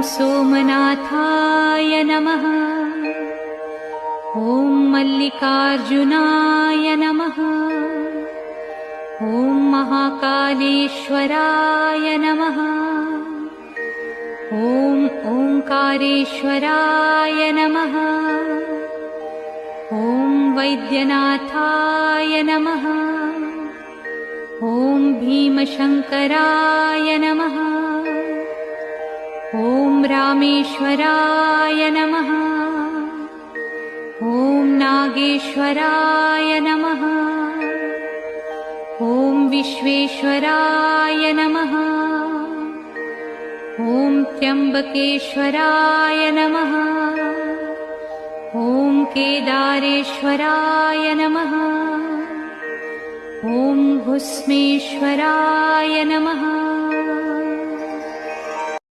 सोमनाथाय नमः। ॐ मल्लिकार्जुनाय नमः। ॐ महाकालेश्वराय नमः। ॐ ओंकारेश्वराय नमः। ॐ वैद्यनाथाय नमः। ॐ भीमशंकराय नमः। ॐ रामेश्वराय नमः। ॐ नागेश्वराय नमः। ॐ विश्वेश्वराय नमः। ॐ त्र्यंबकेश्वराय नमः। ॐ केदारेश्वराय नमः। ॐ भुस्मेश्वराय नमः।